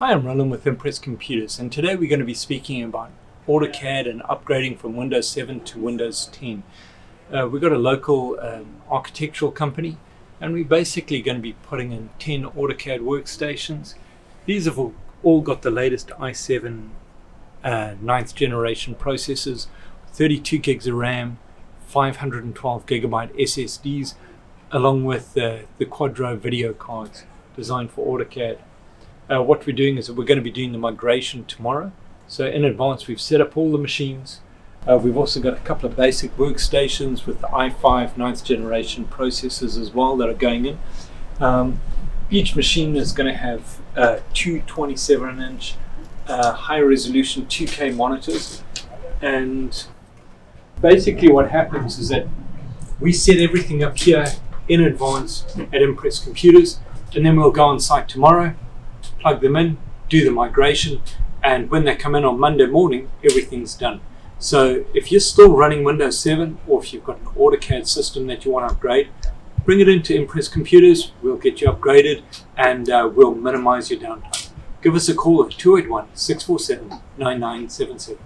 Hi, I'm Roland with Impress Computers, and today we're going to be speaking about AutoCAD and upgrading from Windows 7 to Windows 10. We've got a local architectural company, and we're basically going to be putting in 10 AutoCAD workstations. These have all got the latest i7 9th generation processors, 32 gigs of RAM, 512 gigabyte SSDs, along with the Quadro video cards designed for AutoCAD. What we're doing is that we're going to be doing the migration tomorrow. So in advance we've set up all the machines. We've also got a couple of basic workstations with the i5 9th generation processors as well that are going in. Each machine is going to have two 27-inch high resolution 2K monitors, and basically what happens is that we set everything up here in advance at Impress Computers, and then we'll go on site tomorrow, plug them in, do the migration, and when they come in on Monday morning, everything's done. So if you're still running Windows 7, or if you've got an AutoCAD system that you want to upgrade, bring it into Impress Computers, we'll get you upgraded, and we'll minimize your downtime. Give us a call at 281-647-9977.